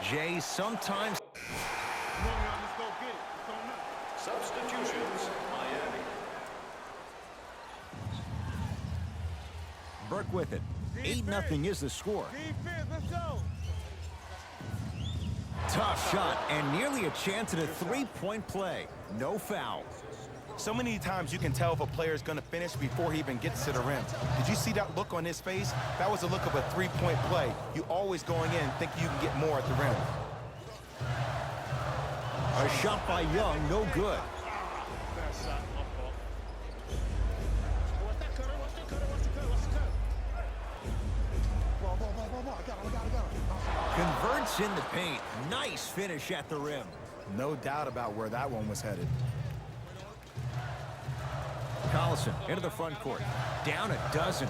Jay, sometimes... Come on, y'all, let's go get it. It's on us. Substitutions, Miami. Burke with it. 8-0 is the score. Defense, let's go. Tough shot and nearly a chance at a three-point play. No foul. So many times you can tell if a player is going to finish before he even gets to the rim. Did you see that look on his face? That was a look of a three-point play. You always going in thinking you can get more at the rim. A shot by Young, no good. Bad shot, my fault. What's that cutter? What's the cutter? What's the cutter? What's the cutter? Ball. I got him. Converts in the paint. Nice finish at the rim. No doubt about where that one was headed. Collison into the front court. Down a dozen.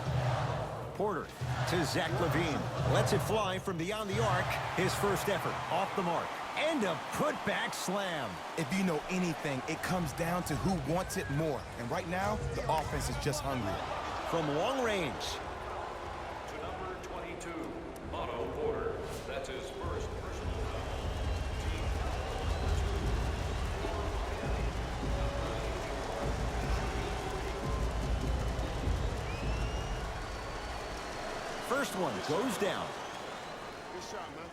Porter to Zach LaVine. Lets it fly from beyond the arc. His first effort off the mark. And a putback slam. If you know anything, it comes down to who wants it more. And right now, the offense is just hungry. From long range. To number 22, Otto Porter. That's his first personal foul. Team First one goes down. Good shot, man.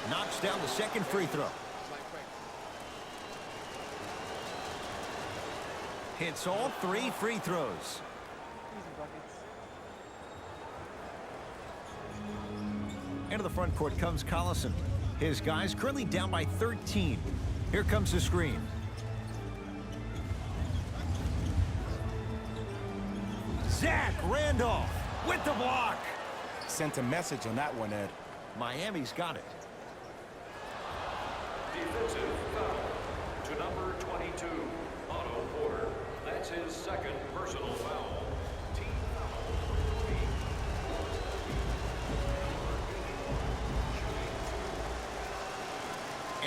Knocks down the second free throw. Hits all 3 free throws. Into the front court comes Collison. His guys currently down by 13. Here comes the screen. Zach Randolph with the block. Sent a message on that one, Ed. Miami's got it. defensive foul. To number 22, Otto Porter. That's his second personal foul. Team foul.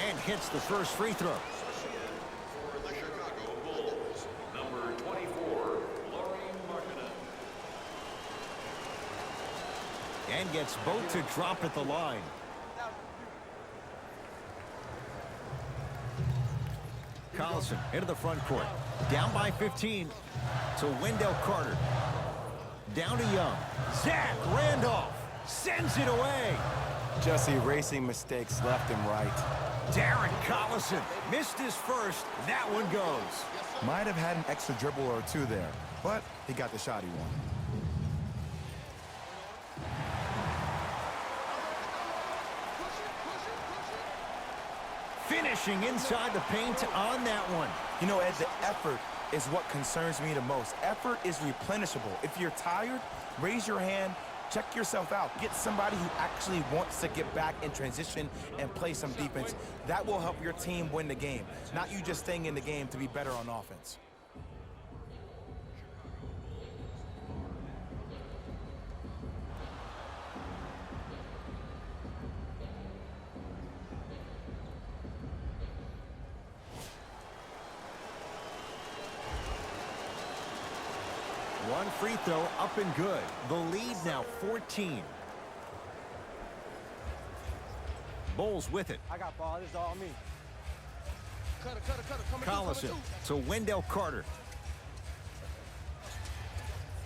And hits the first free throw. For the Chicago Bulls, number 24, Lauri Markkanen. And gets both to drop at the line. Collison into the front court. Down by 15 to Wendell Carter. Down to Young. Zach Randolph sends it away. Just erasing mistakes left and right. Darren Collison missed his first. That one goes. Might have had an extra dribble or two there, but he got the shot he wanted. Finishing inside the paint on that one. You know, Ed, the effort is what concerns me the most. Effort is replenishable. If you're tired, raise your hand, check yourself out. Get somebody who actually wants to get back in transition and play some defense. That will help your team win the game, not you just staying in the game to be better on offense. One free throw up and good. The lead now 14. Bulls with it. I got ball. This is all me. Collison to Wendell Carter.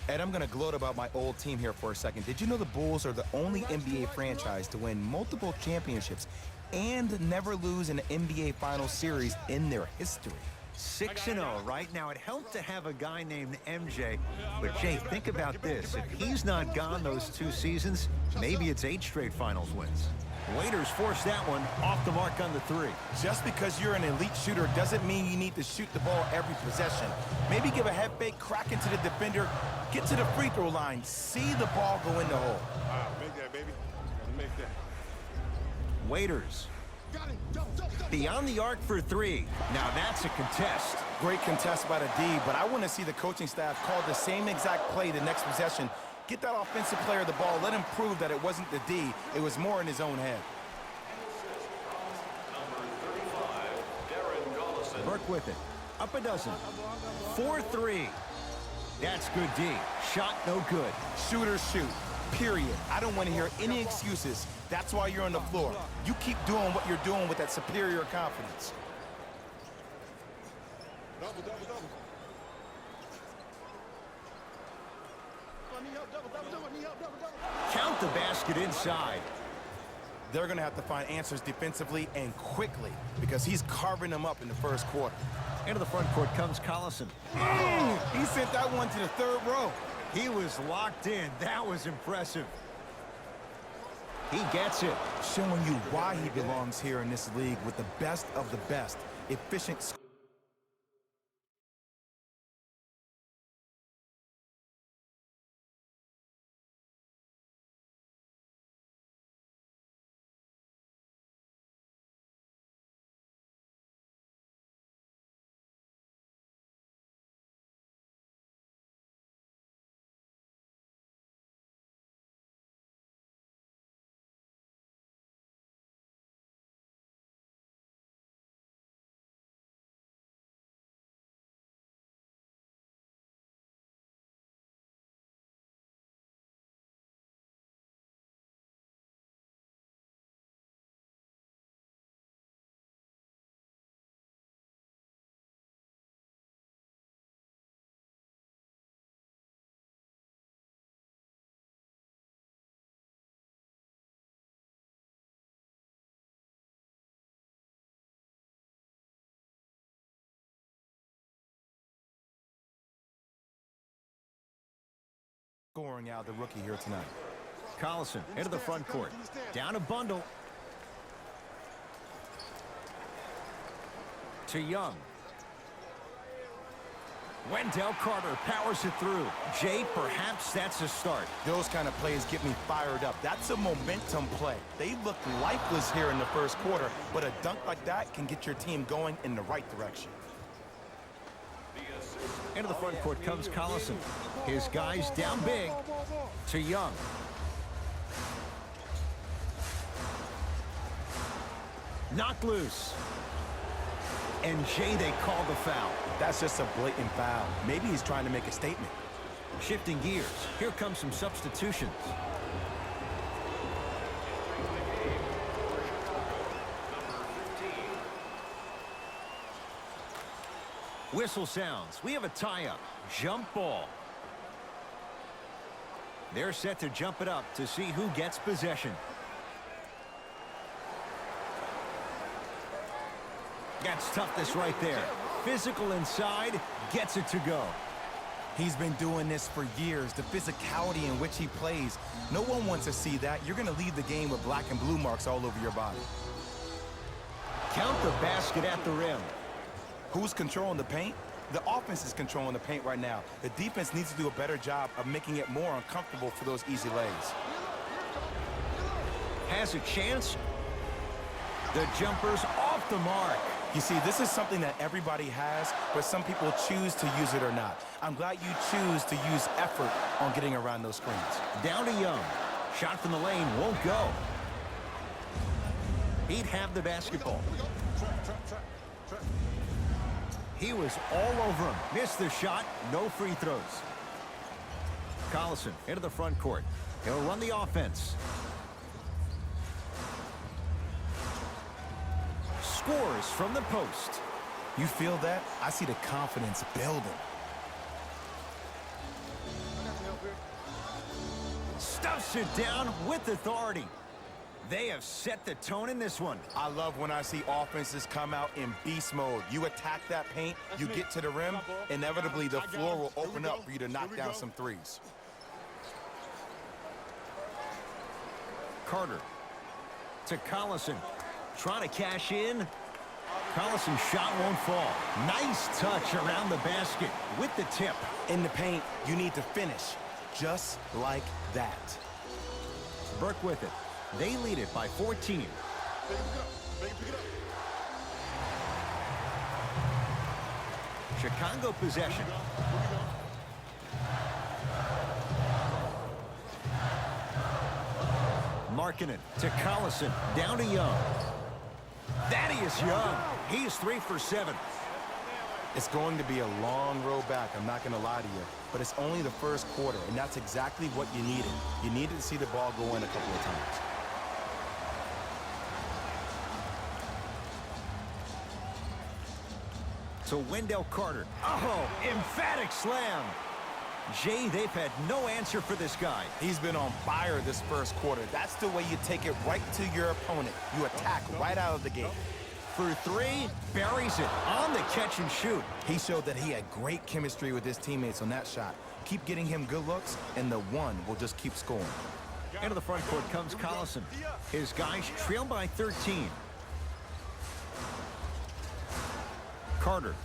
Ed, I'm going to gloat about my old team here for a second. Did you know the Bulls are the only NBA franchise to win multiple championships and never lose an NBA Finals series in their history? 6-0 right now. It helped to have a guy named MJ. But, Jay, think about this. If he's not gone those 2 seasons, maybe it's 8 straight finals wins. Waiters forced that one off the mark on the 3. Just because you're an elite shooter doesn't mean you need to shoot the ball every possession. Maybe give a head fake, crack into the defender, get to the free throw line, see the ball go in the hole. Make that, baby. Make that. Waiters. Beyond the arc for 3. Now that's a contest. Great contest by the D, but I want to see the coaching staff call the same exact play the next possession. Get that offensive player the ball. Let him prove that it wasn't the D. It was more in his own head. Number 35, Darren Collison. Burke with it. Up a dozen. 4-3. That's good D. Shot no good. Shooters shoot, period. I don't want to hear any excuses. That's why you're on the floor. You keep doing what you're doing with that superior confidence. Count the basket inside. They're going to have to find answers defensively and quickly because he's carving them up in the first quarter. Into the front court comes Collison. He sent that one to the third row. He was locked in. That was impressive. He gets it. Showing you why he belongs here in this league with the best of the best. Efficient. Scoring out the rookie here tonight. Collison into the front court. Down a bundle. To Young. Wendell Carter powers it through. Jay, perhaps that's a start. Those kind of plays get me fired up. That's a momentum play. They looked lifeless here in the first quarter, but a dunk like that can get your team going in the right direction. Into the front court comes Collison. His guys down big. To Young. Knocked loose. And Jay, they call the foul. That's just a blatant foul. Maybe he's trying to make a statement. Shifting gears. Here comes some substitutions. Whistle sounds. We have a tie-up. Jump ball. They're set to jump it up to see who gets possession. That's toughness right there. Physical inside, gets it to go. He's been doing this for years. The physicality in which he plays. No one wants to see that. You're going to leave the game with black and blue marks all over your body. Count the basket at the rim. Who's controlling the paint? The offense is controlling the paint right now. The defense needs to do a better job of making it more uncomfortable for those easy lays. Has a chance. The jumper's off the mark. You see, this is something that everybody has, but some people choose to use it or not. I'm glad you choose to use effort on getting around those screens. Down to Young. Shot from the lane won't go. He'd have the basketball. He was all over him. Missed the shot. No free throws. Collison into the front court. He'll run the offense. Scores from the post. You feel that? I see the confidence building. Stuffs it down with authority. They have set the tone in this one. I love when I see offenses come out in beast mode. You attack that paint, you get to the rim, inevitably the floor will open up for you to knock down some threes. Carter to Collison. Trying to cash in. Collison's shot won't fall. Nice touch around the basket with the tip. In the paint, you need to finish just like that. Burke with it. They lead it by 14. Chicago possession. Markkanen to Collison. Down to Young. Thaddeus Young. He's 3 for 7. It's going to be a long road back, I'm not going to lie to you. But it's only the first quarter, and that's exactly what you needed. You needed to see the ball go in a couple of times. So Wendell Carter. Oh, emphatic slam. Jay, they've had no answer for this guy. He's been on fire this first quarter. That's the way you take it right to your opponent. You attack right out of the gate. For three, buries it on the catch and shoot. He showed that he had great chemistry with his teammates on that shot. Keep getting him good looks, and the one will just keep scoring. Into the front court comes Collison. His guys trail by 13. Carter.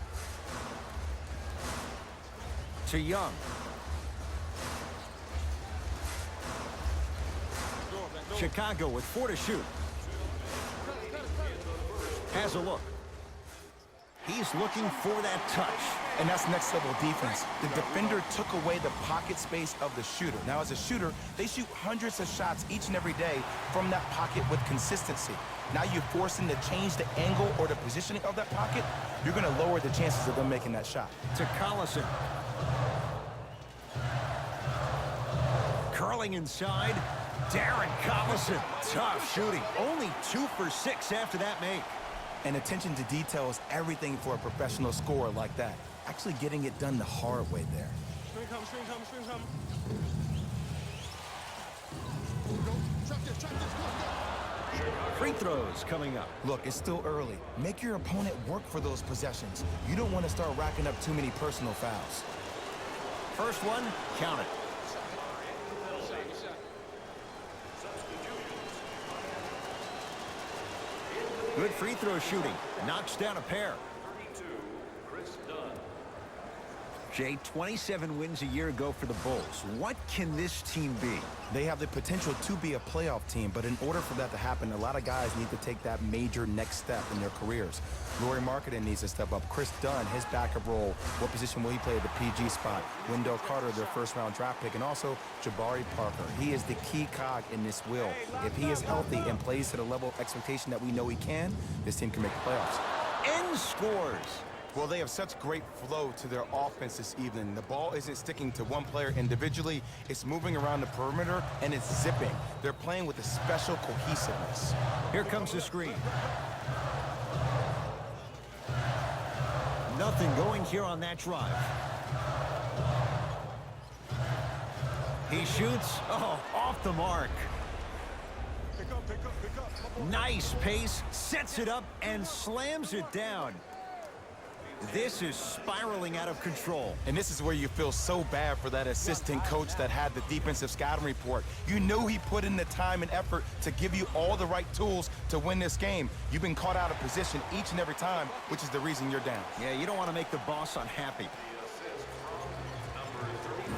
To Young. Chicago with 4 to shoot. Has a look. He's looking for that touch. And that's next level defense. The defender took away the pocket space of the shooter. Now, as a shooter, they shoot hundreds of shots each and every day from that pocket with consistency. Now you force them to change the angle or the positioning of that pocket, you're going to lower the chances of them making that shot. To Collison. Curling inside. Darren Collison. Tough shooting. Only 2 for 6 after that make. And attention to detail is everything for a professional scorer like that. Actually getting it done the hard way there. Screen come, screen come, screen come. Free throws coming up. Look, it's still early. Make your opponent work for those possessions. You don't want to start racking up too many personal fouls. First one, count it. Good free throw shooting. Knocks down a pair. 32, Chris Dunn. Jay, 27 wins a year ago for the Bulls. What can this team be? They have the potential to be a playoff team, but in order for that to happen, a lot of guys need to take that major next step in their careers. Lauri Markkanen needs to step up. Chris Dunn, his backup role. What position will he play at the PG spot? Wendell Carter, their first-round draft pick, and also Jabari Parker. He is the key cog in this wheel. If he is healthy and plays to the level of expectation that we know he can, this team can make the playoffs. End scores. Well, they have such great flow to their offense this evening. The ball isn't sticking to one player individually. It's moving around the perimeter, and it's zipping. They're playing with a special cohesiveness. Here comes the screen. Nothing going here on that drive. He shoots. Oh, off the mark. Pick up, pick up, pick up. Nice pace. Sets it up and slams it down. This is spiraling out of control. And this is where you feel so bad for that assistant coach that had the defensive scouting report. You know he put in the time and effort to give you all the right tools to win this game. You've been caught out of position each and every time, which is the reason you're down. Yeah, you don't want to make the boss unhappy.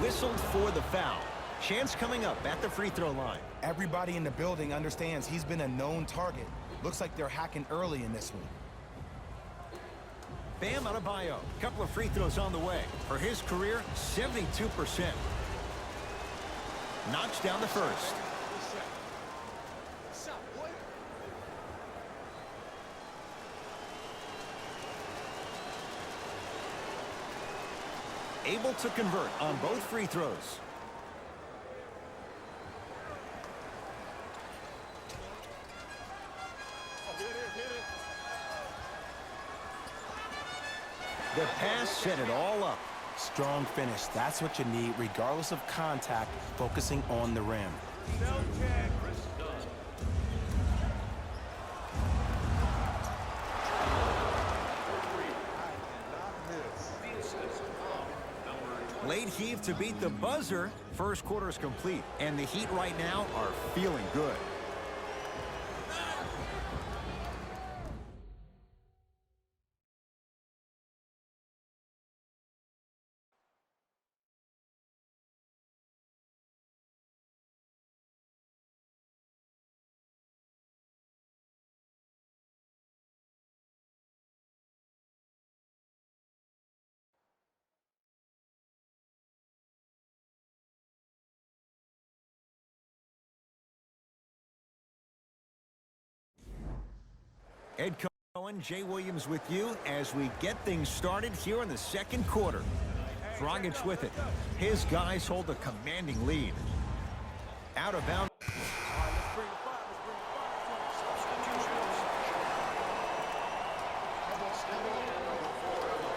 Whistled for the foul. Chance coming up at the free throw line. Everybody in the building understands he's been a known target. Looks like they're hacking early in this one. Bam Adebayo, couple of free throws on the way. For his career, 72%. Knocks down the first. Able to convert on both free throws. The pass set it all up. Strong finish. That's what you need, regardless of contact, focusing on the rim. Late heave to beat the buzzer. First quarter is complete, and the Heat right now are feeling good. Ed going? Jay Williams with you as we get things started here in the second quarter. Dragic with it. His guys hold a commanding lead. Out of bounds.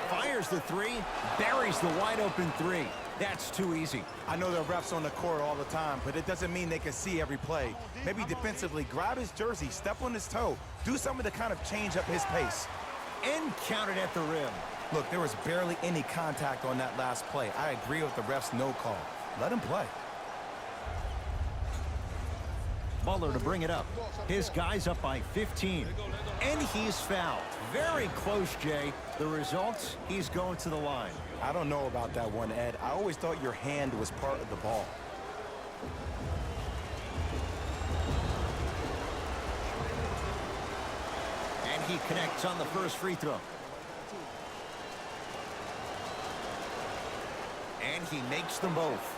Fires the three, buries the wide open three. That's too easy. I know there are refs on the court all the time, but it doesn't mean they can see every play. Maybe defensively, grab his jersey, step on his toe, do something to kind of change up his pace. And counted at the rim. Look, there was barely any contact on that last play. I agree with the ref's no call. Let him play. Butler to bring it up. His guy's up by 15. And he's fouled. Very close, Jay. The results, he's going to the line. I don't know about that one, Ed. I always thought your hand was part of the ball. And he connects on the first free throw. And he makes them both.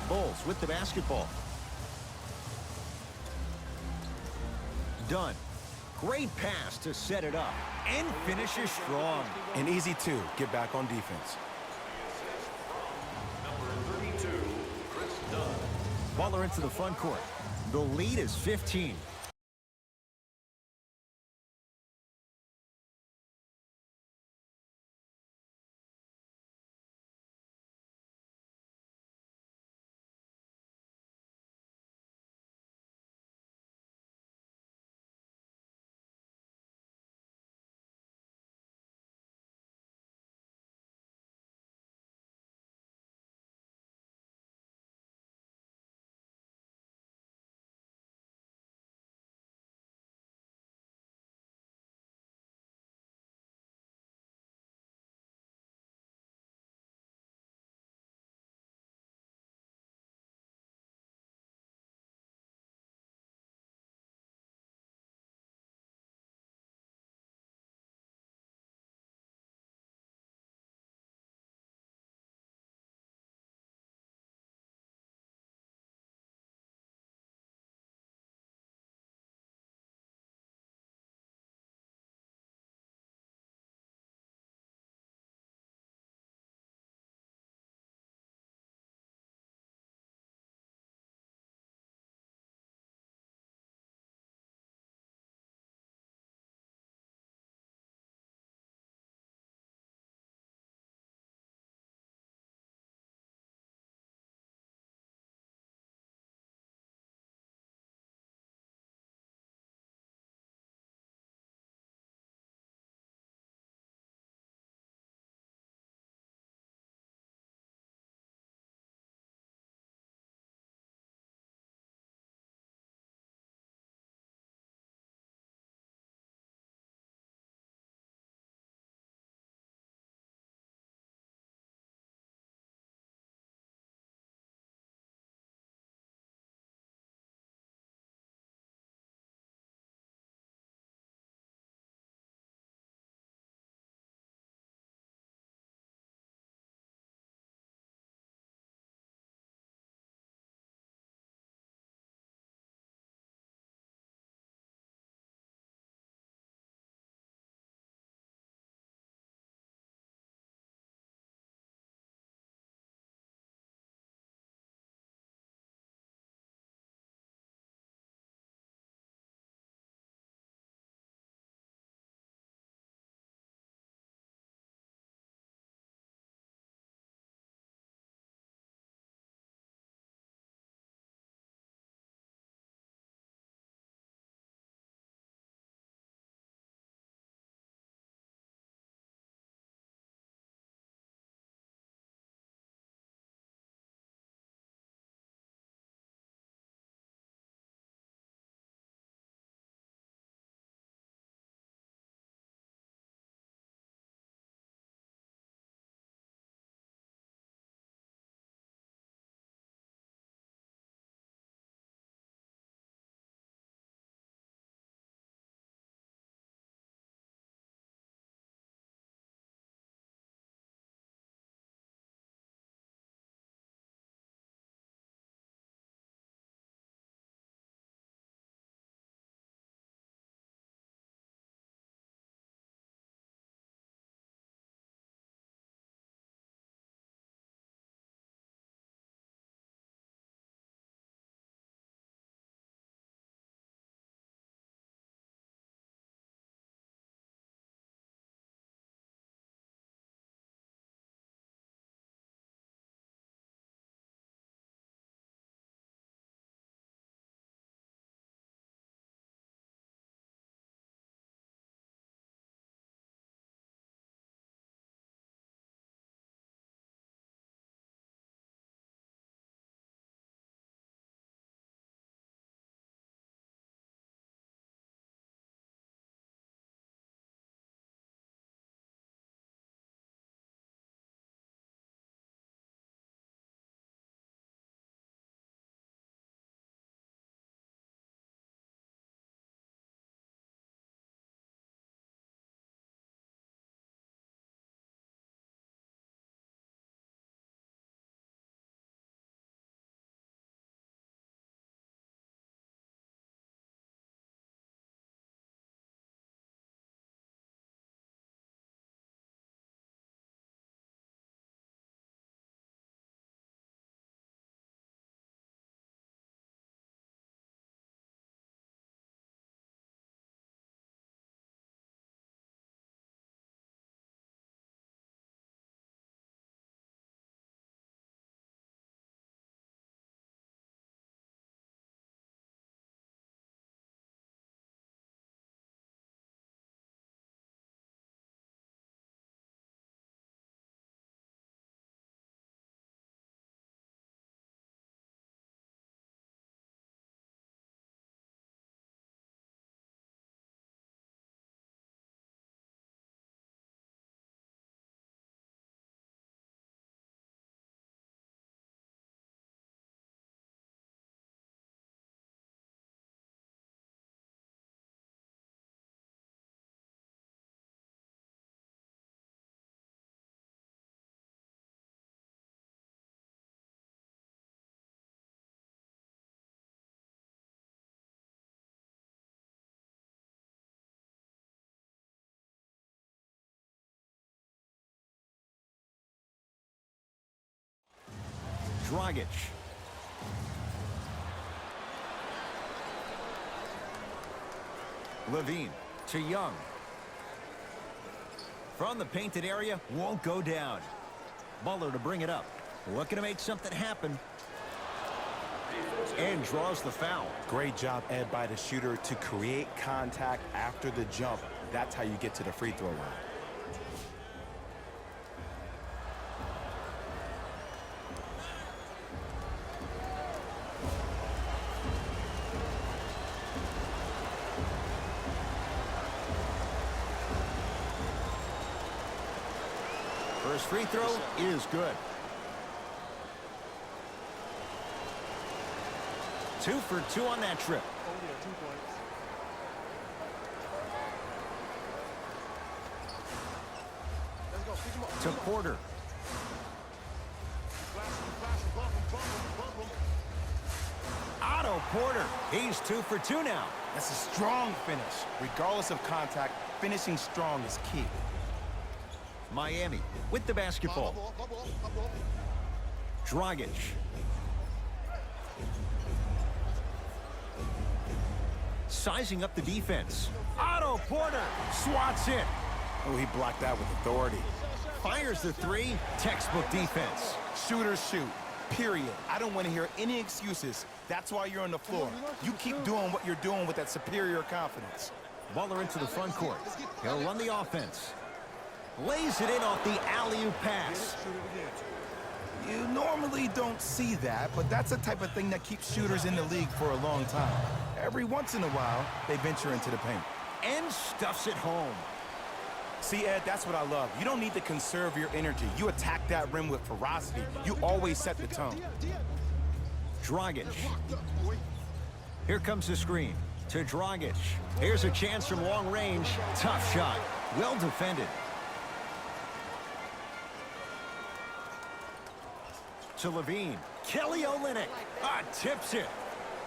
Bulls with the basketball. Done. Great pass to set it up. And finishes strong. And easy, too. Get back on defense. Number 32, Chris Dunn. Butler into the front court. The lead is 15. Dragic. Levine to Young. From the painted area, won't go down. Butler to bring it up. Looking to make something happen. And draws the foul. Great job, Ed, by the shooter to create contact after the jump. That's how you get to the free throw line. First free throw is good. 2 for 2 on that trip. Oh, yeah, 2 points. Let's go. Pick him up. To Porter. Flash him, bump him. Otto Porter. He's 2 for 2 now. That's a strong finish. Regardless of contact, finishing strong is key. Miami with the basketball. Dragic. Sizing up the defense. Otto Porter swats it. Oh, he blocked that with authority. Fires the 3. Textbook defense. Shooters shoot, period. I don't want to hear any excuses. That's why you're on the floor. You keep doing what you're doing with that superior confidence. Butler into the front court. He'll run the offense. Lays it in off the alley-oop pass. You normally don't see that, but that's the type of thing that keeps shooters in the league for a long time. Every once in a while, they venture into the paint. And stuffs it home. See, Ed, that's what I love. You don't need to conserve your energy. You attack that rim with ferocity. You always set the tone. Dragic. Here comes the screen to Dragic. Here's a chance from long range. Tough shot. Well defended. To Levine. Kelly Olynyk. Tips it.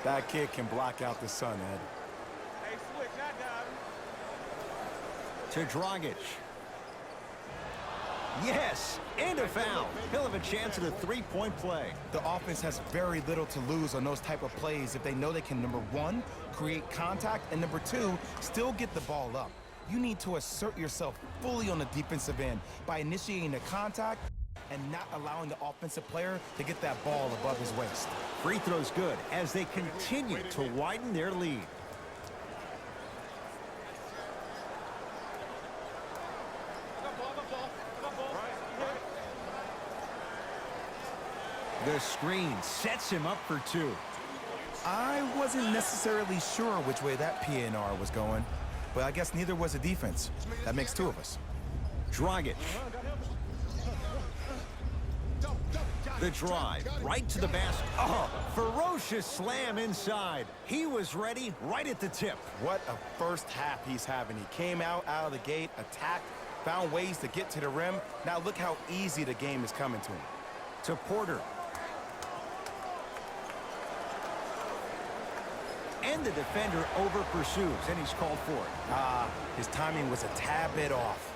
That kid can block out the sun, Ed. Hey, switch, I got him. To Dragic. Yes, and a foul. He'll have a chance at a three-point play. The offense has very little to lose on those type of plays if they know they can, number 1, create contact, and number 2, still get the ball up. You need to assert yourself fully on the defensive end by initiating the contact and not allowing the offensive player to get that ball above his waist. Free throw's good as they continue to widen their lead. The screen sets him up for 2. I wasn't necessarily sure which way that PNR was going, but I guess neither was the defense. That makes 2 of us. Dragic. The drive, right to the basket. Oh, ferocious slam inside. He was ready right at the tip. What a first half he's having. He came out of the gate, attacked, found ways to get to the rim. Now look how easy the game is coming to him. To Porter. And the defender over pursues, and he's called for it. His timing was a tad bit off.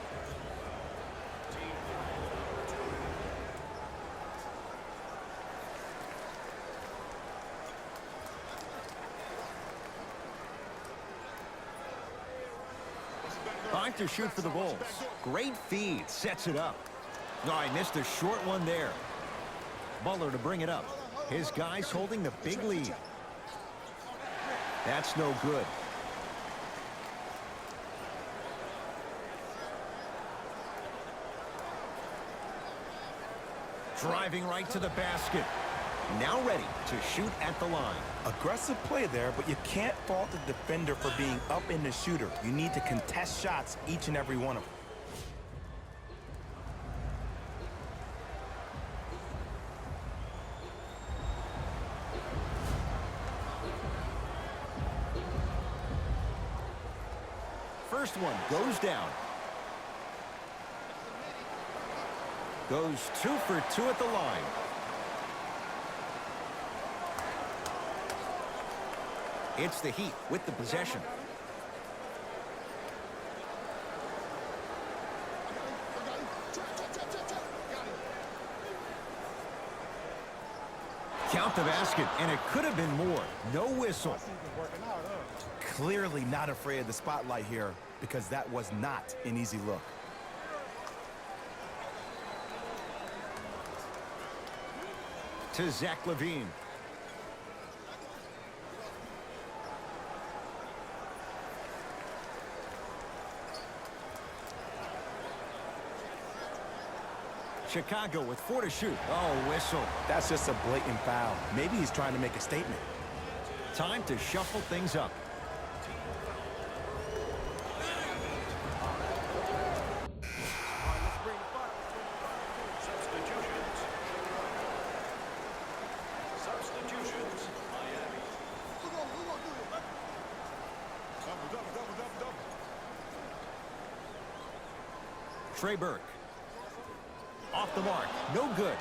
Back to shoot for the Bulls. Great feed, sets it up. No, I missed a short one there. Butler to bring it up. His guys holding the big lead. That's no good. Driving right to the basket. Now ready to shoot at the line. Aggressive play there, but you can't fault the defender for being up in the shooter. You need to contest shots, each and every one of them. First one goes down. Goes 2 for 2 at the line. It's the Heat with the possession. Count the basket, and it could have been more. No whistle. Clearly not afraid of the spotlight here because that was not an easy look. To Zach LaVine. Chicago with 4 to shoot. Oh, whistle. That's just a blatant foul. Maybe he's trying to make a statement. Time to shuffle things up. Substitutions, Miami. Trey Burke. Off the mark. No good.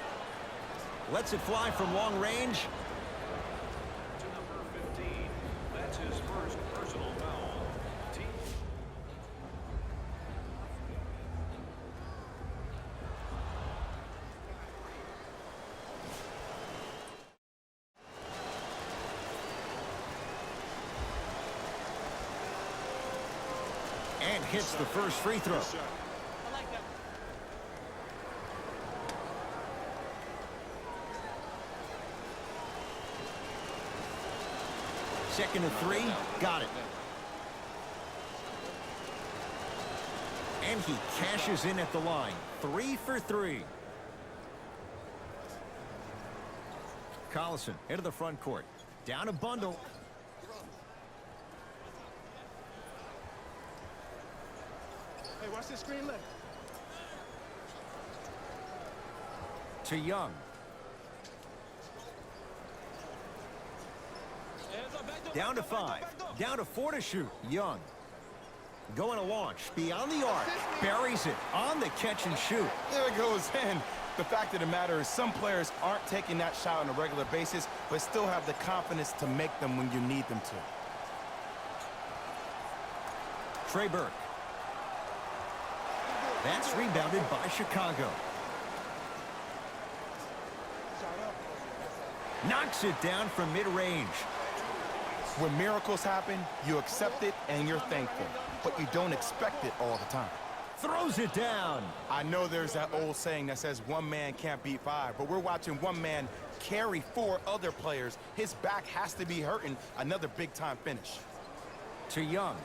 Lets it fly from long range. To number 15. That's his first personal foul. Team. And hits the first free throw. Second and 3. Got it. And he cashes in at the line. 3 for 3. Collison into the front court. Down a bundle. Hey, watch this screen look. To Young. Down to 5. Down to 4 to shoot. Young. Going to launch. Beyond the arc. Buries it. On the catch and shoot. There it goes in. The fact of the matter is some players aren't taking that shot on a regular basis, but still have the confidence to make them when you need them to. Trey Burke. That's rebounded by Chicago. Knocks it down from mid-range. When miracles happen, you accept it and you're thankful, but you don't expect it all the time. Throws it down. I know there's that old saying that says one man can't beat 5, but we're watching one man carry 4 other players. His back has to be hurting. Another big-time finish. To Young.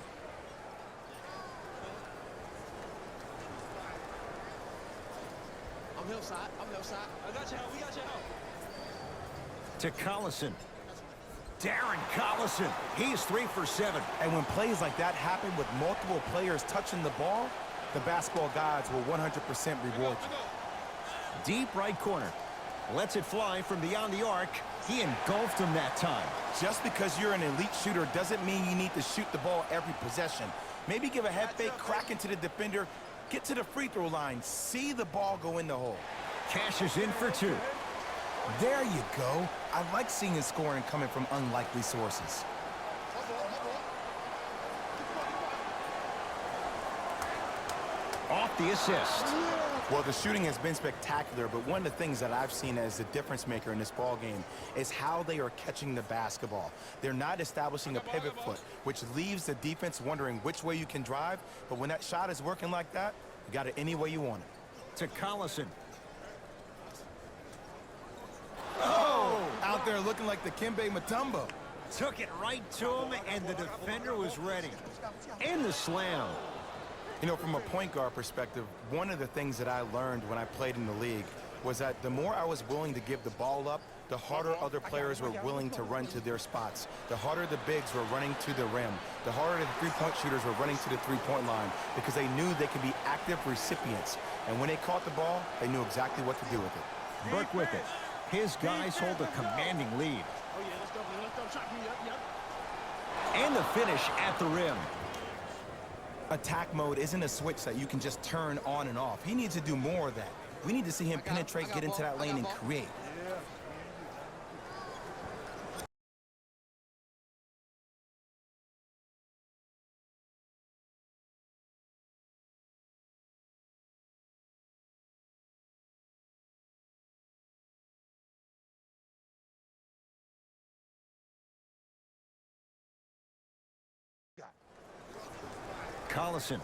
I'm hillside. I'm hillside. I got your help. We got your help. To Collison. Darren Collison. He's 3 for 7. And when plays like that happen with multiple players touching the ball, the basketball gods will 100% reward you. Deep right corner. Lets it fly from beyond the arc. He engulfed him that time. Just because you're an elite shooter doesn't mean you need to shoot the ball every possession. Maybe give a head fake, crack into the defender, get to the free throw line, see the ball go in the hole. Cashes in for 2. There you go. I like seeing his scoring coming from unlikely sources. Off the assist. Well, the shooting has been spectacular, but one of the things that I've seen as the difference maker in this ball game is how they are catching the basketball. They're not establishing a pivot foot, which leaves the defense wondering which way you can drive, but when that shot is working like that, you got it any way you want it. To Collison. Oh! Out there looking like the Kimbe Mutombo. Took it right to him, and the defender was ready. And the slam. You know, from a point guard perspective, one of the things that I learned when I played in the league was that the more I was willing to give the ball up, the harder other players were willing to run to their spots. The harder the bigs were running to the rim. The harder the three-point shooters were running to the three-point line because they knew they could be active recipients. And when they caught the ball, they knew exactly what to do with it. Burke with it. His guys hold a commanding lead. Oh, yeah, let's go. Let's go. Chop me up. Yep. And the finish at the rim. Attack mode isn't a switch that you can just turn on and off. He needs to do more of that. We need to see him penetrate, get into that lane, and create. Collison.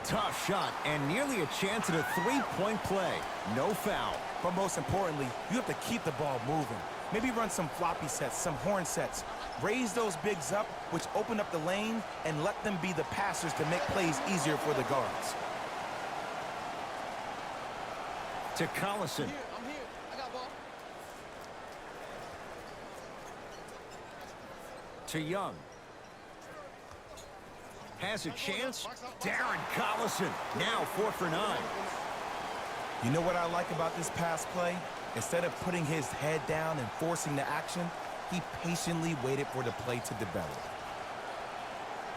Tough shot and nearly a chance at a three-point play. No foul. But most importantly, you have to keep the ball moving. Maybe run some floppy sets, some horn sets. Raise those bigs up, which open up the lane, and let them be the passers to make plays easier for the guards. To Collison. I'm here. I got ball. To Young. Has a chance. Darren Collison. Now 4 for 9. You know what I like about this pass play? Instead of putting his head down and forcing the action, he patiently waited for the play to develop.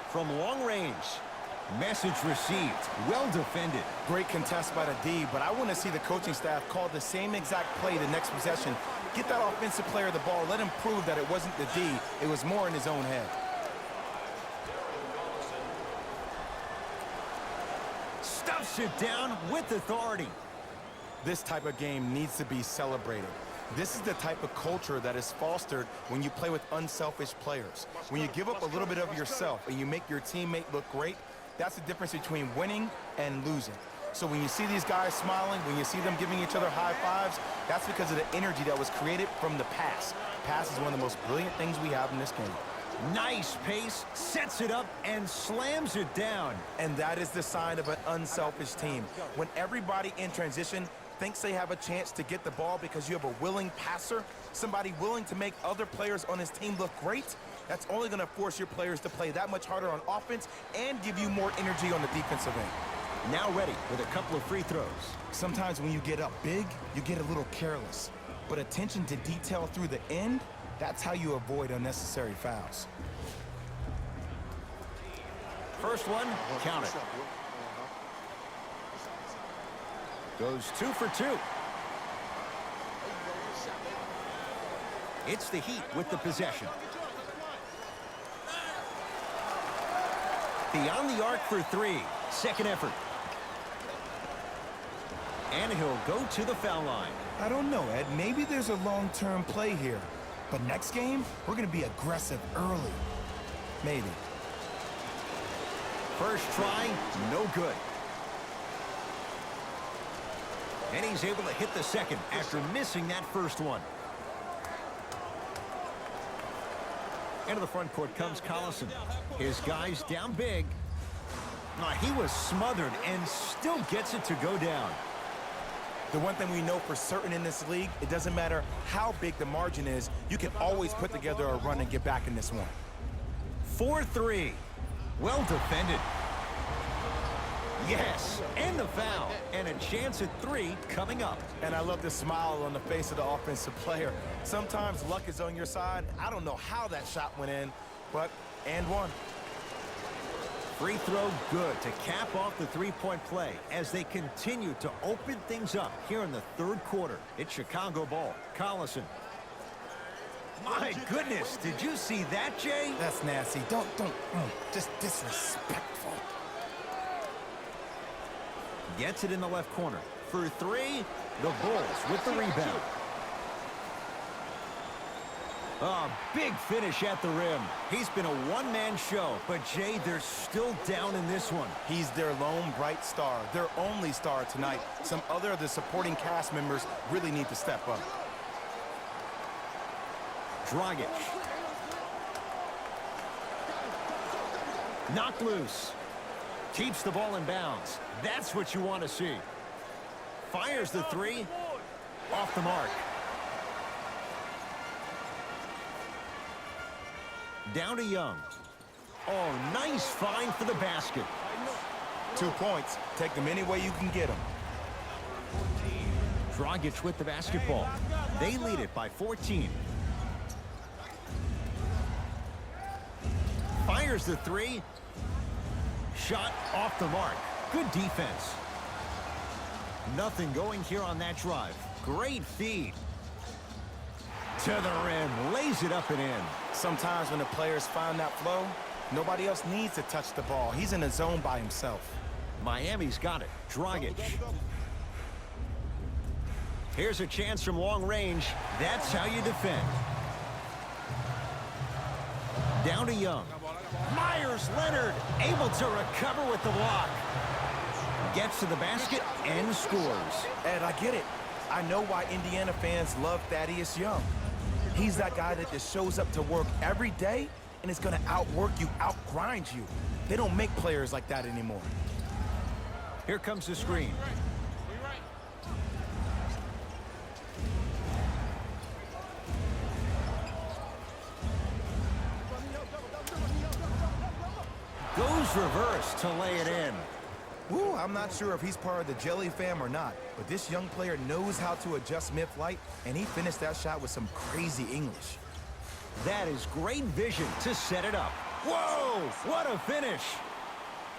From long range. Message received. Well defended. Great contest by the D, but I want to see the coaching staff call the same exact play the next possession. Get that offensive player the ball. Let him prove that it wasn't the D. It was more in his own head. Stuffs it down with authority. This type of game needs to be celebrated. This is the type of culture that is fostered when you play with unselfish players. When you give up a little bit of yourself and you make your teammate look great, that's the difference between winning and losing. So when you see these guys smiling, when you see them giving each other high fives, that's because of the energy that was created from the pass. Pass is one of the most brilliant things we have in this game. Nice pace, sets it up, and slams it down. And that is the sign of an unselfish team. When everybody in transition thinks they have a chance to get the ball because you have a willing passer, somebody willing to make other players on his team look great, that's only going to force your players to play that much harder on offense and give you more energy on the defensive end. Now ready with a couple of free throws. Sometimes when you get up big, you get a little careless. But attention to detail through the end, that's how you avoid unnecessary fouls. First one, count it. Goes 2 for 2. It's the Heat with the possession. Beyond the arc for 3. Second effort. And he'll go to the foul line. I don't know, Ed. Maybe there's a long-term play here. But next game, we're going to be aggressive early. Maybe. First try, no good. And he's able to hit the second after missing that first one. Into the front court comes Collison. His guys down big. He was smothered and still gets it to go down. The one thing we know for certain in this league, it doesn't matter how big the margin is, you can always put together a run and get back in this one. 4-3. Well defended. Yes, and the foul. And a chance at 3 coming up. And I love the smile on the face of the offensive player. Sometimes luck is on your side. I don't know how that shot went in, but and one. Free throw good to cap off the three-point play as they continue to open things up here in the third quarter. It's Chicago ball. Collison. My goodness, did you see that, Jay? That's nasty. Just disrespectful. Gets it in the left corner. For 3, the Bulls with the rebound. A big finish at the rim. He's been a one-man show, but Jay, they're still down in this one. He's their lone bright star, their only star tonight. Some other of the supporting cast members really need to step up. Dragic. Knocked loose. Keeps the ball in bounds. That's what you want to see. Fires the 3. Off the mark. Down to Young. Oh, nice find for the basket. 2 points. Take them any way you can get them. Dragic with the basketball. They lead it by 14. Fires the 3. Shot off the mark. Good defense. Nothing going here on that drive. Great feed. To the rim. Lays it up and in. Sometimes when the players find that flow, nobody else needs to touch the ball. He's in a zone by himself. Miami's got it. Dragic. Here's a chance from long range. That's how you defend. Down to Young. Myers Leonard able to recover with the block. Gets to the basket and scores. Ed, I get it. I know why Indiana fans love Thaddeus Young. He's that guy that just shows up to work every day and is going to outwork you, outgrind you. They don't make players like that anymore. Here comes the screen. Goes reverse to lay it in. Ooh, I'm not sure if he's part of the Jelly fam or not, but this young player knows how to adjust mid-flight, and he finished that shot with some crazy English. That is great vision to set it up. Whoa, what a finish.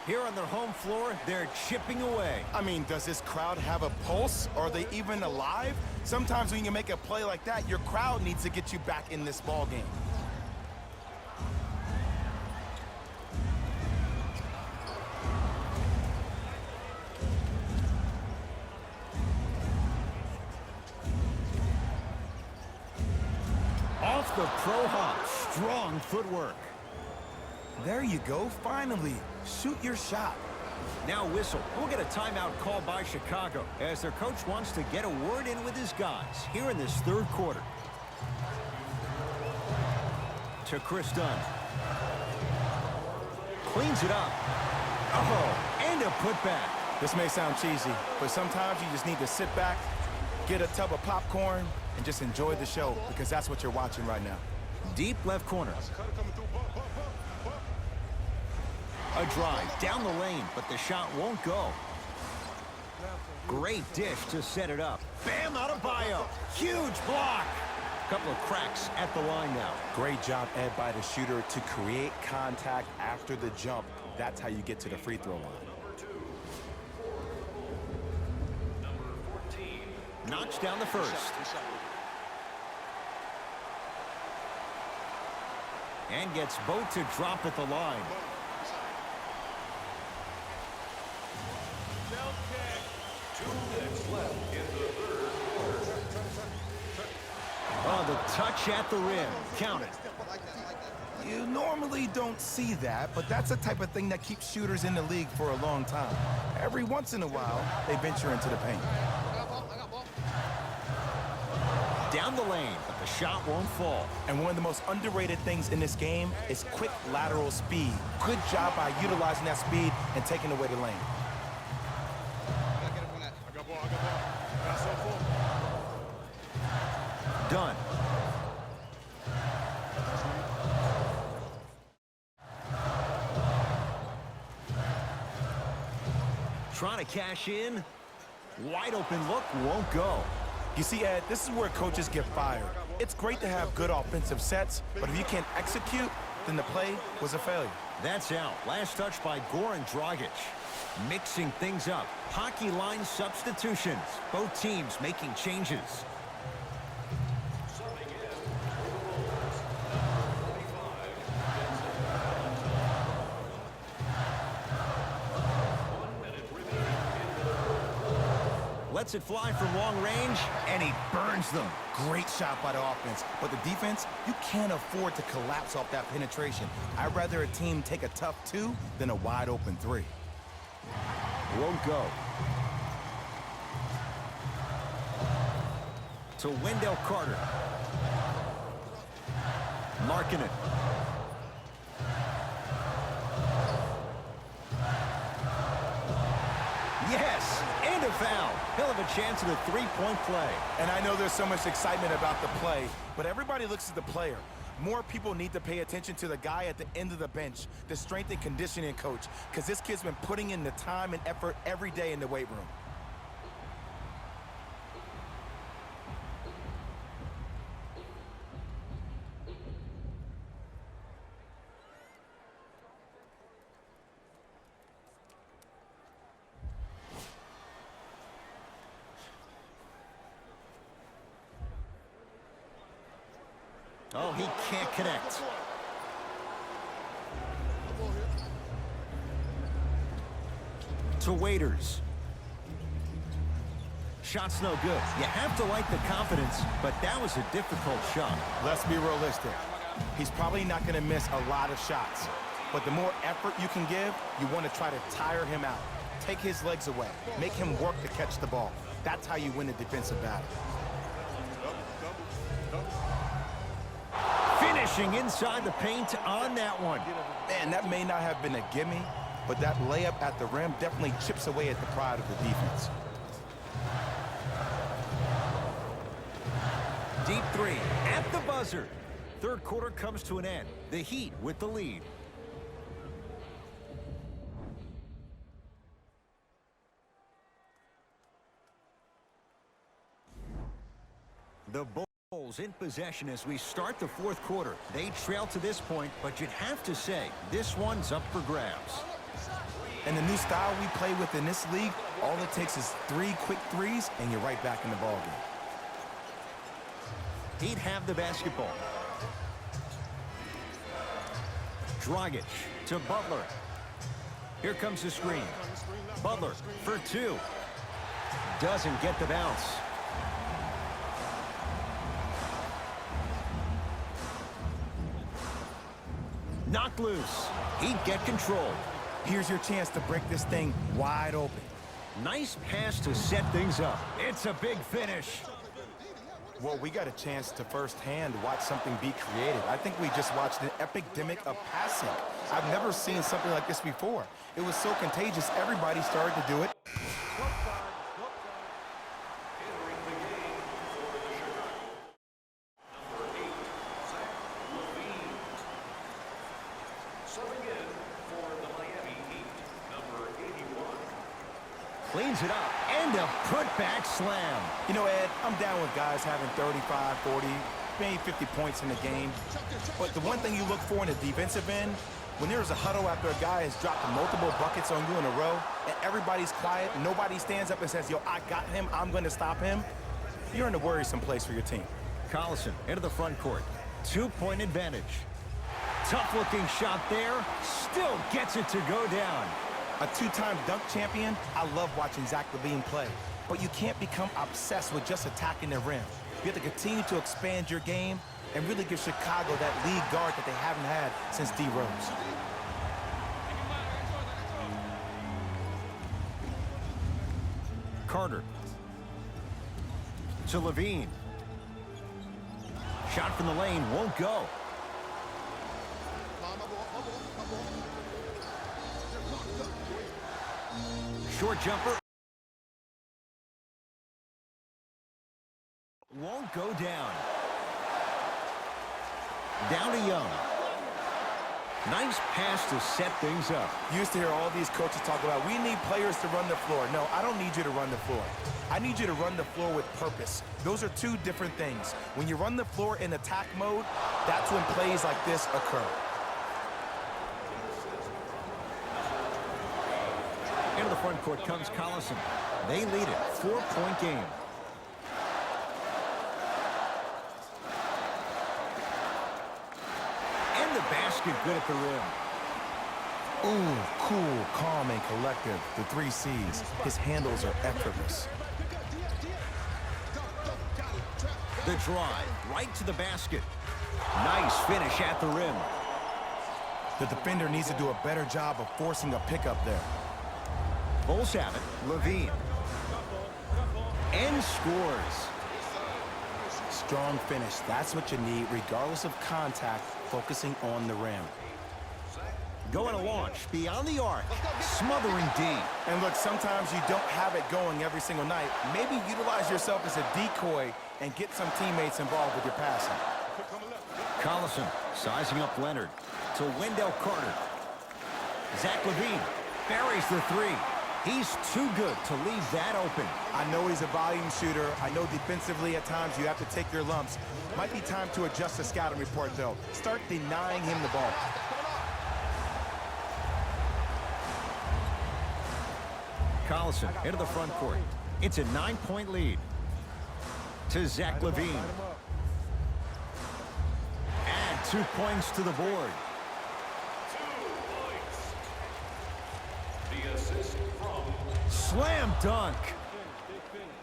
Here on their home floor, they're chipping away. I mean, does this crowd have a pulse? Are they even alive? Sometimes when you make a play like that, your crowd needs to get you back in this ball game. Off the pro hop, strong footwork. There you go, finally. Shoot your shot. Now whistle. We'll get a timeout called by Chicago as their coach wants to get a word in with his guys here in this third quarter. To Chris Dunn. Cleans it up. Oh, and a putback. This may sound cheesy, but sometimes you just need to sit back, get a tub of popcorn, and just enjoy the show, because that's what you're watching right now. Deep left corner. A drive down the lane, but the shot won't go. Great dish to set it up. Bam Adebayo. Huge block. Couple of cracks at the line now. Great job, Ed, by the shooter to create contact after the jump. That's how you get to the free throw line. Knocks down the first. And gets both to drop at the line. Oh, the touch at the rim. Count it. You normally don't see that, but that's the type of thing that keeps shooters in the league for a long time. Every once in a while, they venture into the paint. Down the lane, but the shot won't fall. And one of the most underrated things in this game is quick lateral speed. Good job by utilizing that speed and taking away the lane. Done. Trying to cash in. Wide open look, won't go. You see, Ed, this is where coaches get fired. It's great to have good offensive sets, but if you can't execute, then the play was a failure. That's out. Last touch by Goran Dragic. Mixing things up. Hockey line substitutions. Both teams making changes. Lets it fly from long range, and he burns them. Great shot by the offense, but the defense, you can't afford to collapse off that penetration. I'd rather a team take a tough two than a wide open three. Won't go. To Wendell Carter. Marking it. Yes, and a foul. Hell of a chance at a three-point play. And I know there's so much excitement about the play, but everybody looks at the player. More people need to pay attention to the guy at the end of the bench, the strength and conditioning coach, because this kid's been putting in the time and effort every day in the weight room. Oh, he can't connect. To Waiters. Shot's no good. You have to like the confidence, but that was a difficult shot. Let's be realistic. He's probably not going to miss a lot of shots. But the more effort you can give, you want to try to tire him out. Take his legs away. Make him work to catch the ball. That's how you win a defensive battle. Finishing inside the paint on that one. Man, that may not have been a gimme, but that layup at the rim definitely chips away at the pride of the defense. Deep three at the buzzer. Third quarter comes to an end. The Heat with the lead. The Bulls in possession as we start the fourth quarter. They trail to this point, but you'd have to say this one's up for grabs. And the new style we play with in this league, all it takes is 3 quick threes, and you're right back in the ballgame. He'd have the basketball. Dragic to Butler. Here comes the screen. Butler for 2. Doesn't get the bounce. Knocked loose. He'd get control. Here's your chance to break this thing wide open. Nice pass to set things up. It's a big finish. Well, we got a chance to firsthand watch something be created. I think we just watched an epidemic of passing. I've never seen something like this before. It was so contagious, everybody started to do it. Entering the game for the Chicago. Number 8, Zach LaVine. Subbing in for the Miami Heat, number 81. Cleans it up. And a put-back slam. You know, Ed, I'm down with guys having 35, 40, maybe 50 points in the game. But the one thing you look for in the defensive end, when there's a huddle after a guy has dropped multiple buckets on you in a row, and everybody's quiet, nobody stands up and says, yo, I got him, I'm going to stop him, you're in a worrisome place for your team. Collison into the front court. 2-point advantage. Tough-looking shot there. Still gets it to go down. A 2-time dunk champion, I love watching Zach LaVine play. But you can't become obsessed with just attacking the rim. You have to continue to expand your game and really give Chicago that lead guard that they haven't had since D. Rose. Carter. To LaVine. Shot from the lane won't go. Short jumper. Won't go down. Down to Young. Nice pass to set things up. You used to hear all these coaches talk about, we need players to run the floor. No, I don't need you to run the floor. I need you to run the floor with purpose. Those are two different things. When you run the floor in attack mode, that's when plays like this occur. Into the front court comes Collison. They lead it. 4-point game. And the basket good at the rim. Ooh, cool, calm, and collective. The 3 C's. His handles are effortless. The drive right to the basket. Nice finish at the rim. The defender needs to do a better job of forcing a pickup there. Bulls have it. LaVine. And scores. Strong finish. That's what you need, regardless of contact, focusing on the rim. Going to launch beyond the arc. Smothering D. And look, sometimes you don't have it going every single night. Maybe utilize yourself as a decoy and get some teammates involved with your passing. Collison sizing up Leonard to Wendell Carter. Zach LaVine buries the 3. He's too good to leave that open. I know he's a volume shooter. I know defensively at times you have to take your lumps. Might be time to adjust the scouting report, though. Start denying him the ball. Collison into the front court. It's a 9-point lead. To Zach LaVine. Add 2 points to the board. 2 points. The assist from Slam dunk.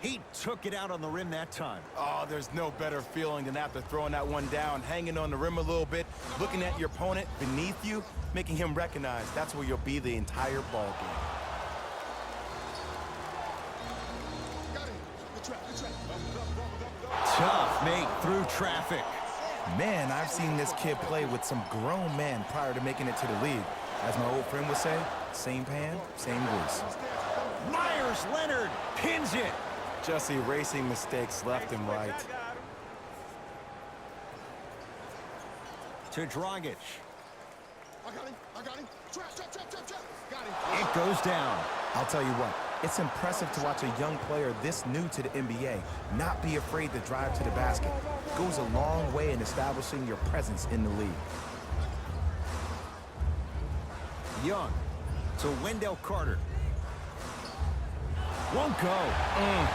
He took it out on the rim that time. Oh, there's no better feeling than after throwing that one down, hanging on the rim a little bit, looking at your opponent beneath you, making him recognize that's where you'll be the entire ball game. Tough make through traffic. Man, I've seen this kid play with some grown men prior to making it to the league. As my old friend would say, same pan, same grease. Myers Leonard pins it. Just erasing mistakes left and right. To Dragic. I got him. Trap. Got him. It goes down. I'll tell you what, it's impressive to watch a young player this new to the NBA not be afraid to drive to the basket. Goes a long way in establishing your presence in the league. Young to Wendell Carter. Won't go.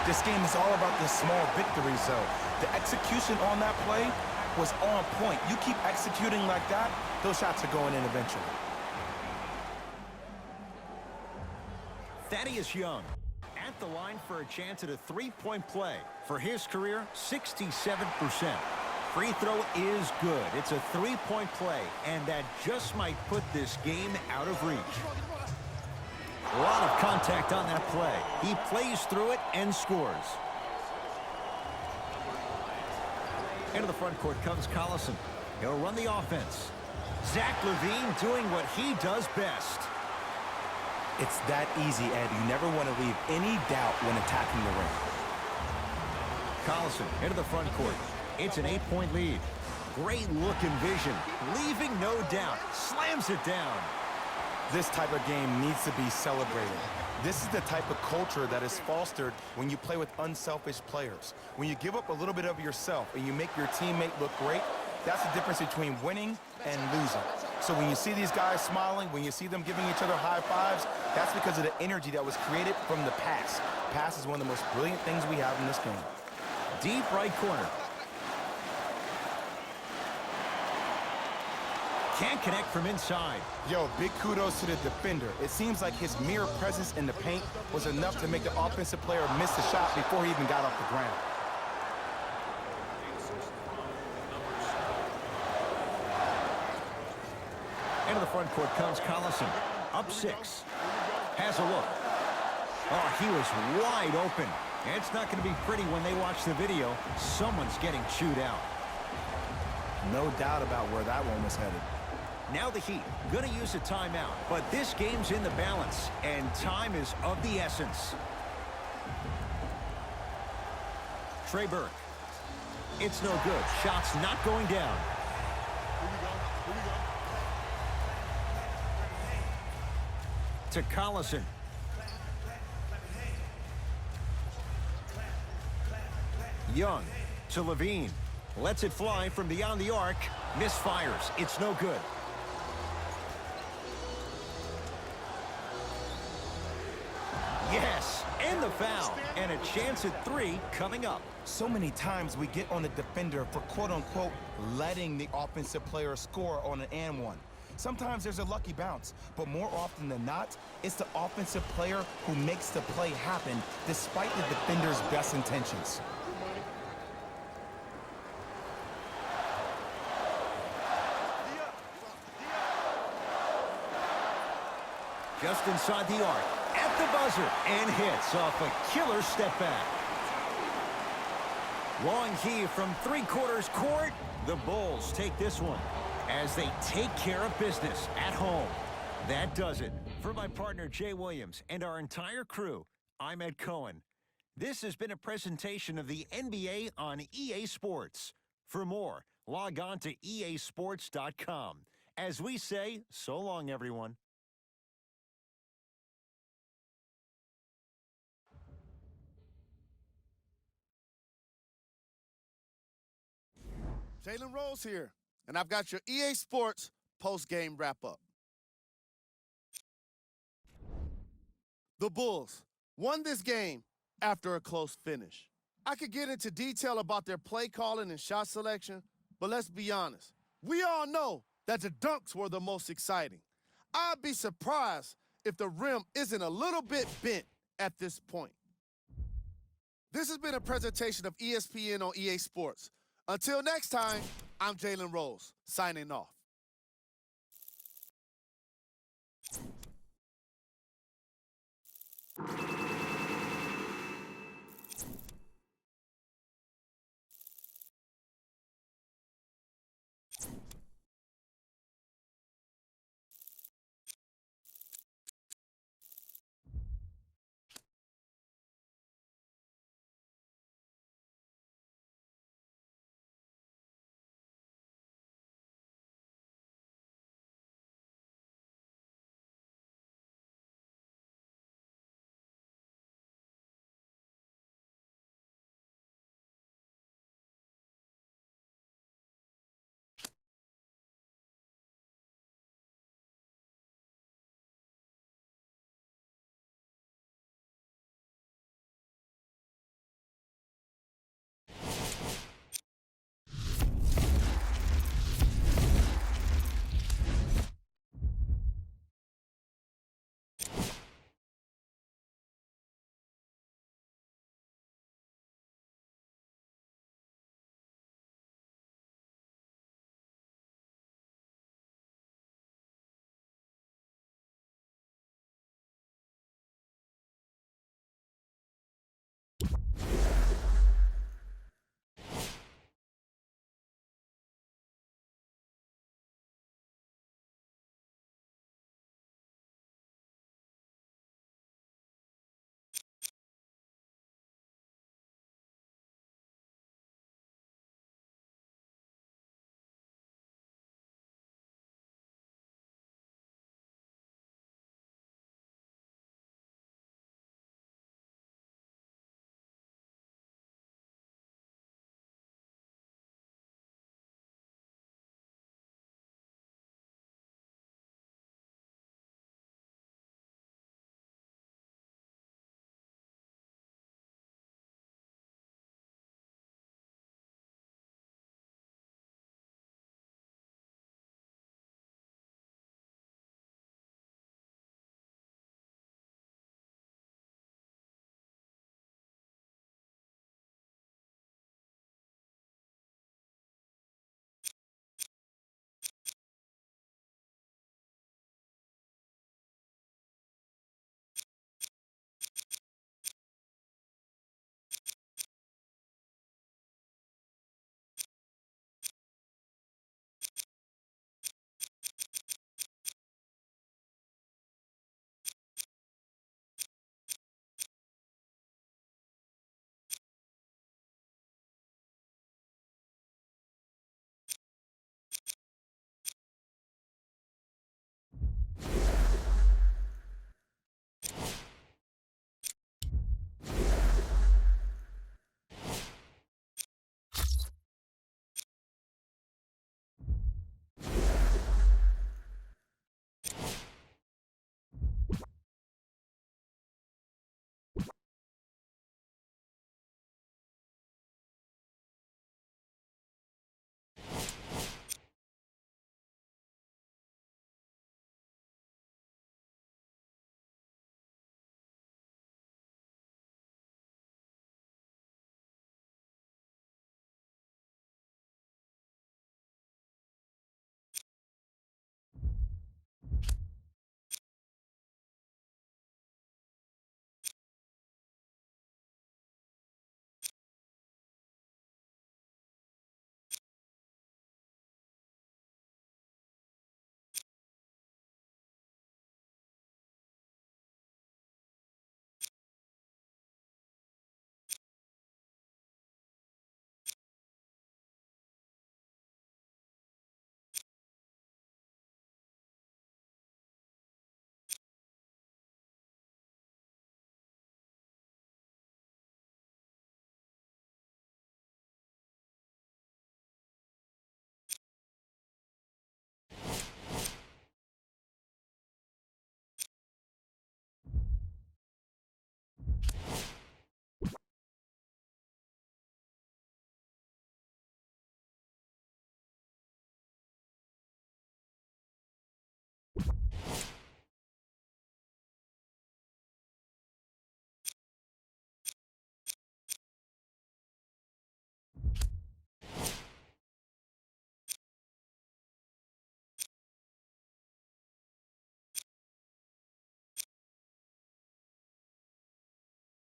This game is all about the small victories, though. The execution on that play was on point. You keep executing like that, those shots are going in eventually. Thaddeus Young at the line for a chance at a three-point play. For his career, 67%. Free throw is good. It's a three-point play, and that just might put this game out of reach. A lot of contact on that play. He plays through it and scores. Into the front court comes Collison. He'll run the offense. Zach LaVine doing what he does best. It's that easy, Ed. You never want to leave any doubt when attacking the rim. Collison into the front court. It's an 8-point lead. Great look and vision. Leaving no doubt. Slams it down. This type of game needs to be celebrated. This is the type of culture that is fostered when you play with unselfish players. When you give up a little bit of yourself and you make your teammate look great, that's the difference between winning and losing. So when you see these guys smiling, when you see them giving each other high fives, that's because of the energy that was created from the pass. Pass is one of the most brilliant things we have in this game. Deep right corner. Can't connect from inside. Yo, big kudos to the defender. It seems like his mere presence in the paint was enough to make the offensive player miss the shot before he even got off the ground. Into the front court comes Collison. Up 6. Has a look. Oh, he was wide open. It's not going to be pretty when they watch the video. Someone's getting chewed out. No doubt about where that one was headed. Now the Heat going to use a timeout, but this game's in the balance, and time is of the essence. Trey Burke. It's no good. Shot's not going down. To Collison. Young to LaVine. Lets it fly from beyond the arc. Misfires. It's no good. Yes, and the foul. And a chance at 3 coming up. So many times we get on the defender for quote-unquote letting the offensive player score on an and one. Sometimes there's a lucky bounce, but more often than not, it's the offensive player who makes the play happen despite the defender's best intentions. Just inside the arc, at the buzzer, and hits off a killer step back. Long heave from three-quarters court. The Bulls take this one as they take care of business at home. That does it. For my partner, Jay Williams, and our entire crew, I'm Ed Cohen. This has been a presentation of the NBA on EA Sports. For more, log on to easports.com. As we say, so long, everyone. Jalen Rose here, and I've got your EA Sports post-game wrap-up. The Bulls won this game after a close finish. I could get into detail about their play calling and shot selection, but let's be honest. We all know that the dunks were the most exciting. I'd be surprised if the rim isn't a little bit bent at this point. This has been a presentation of ESPN on EA Sports. Until next time, I'm Jalen Rose, signing off.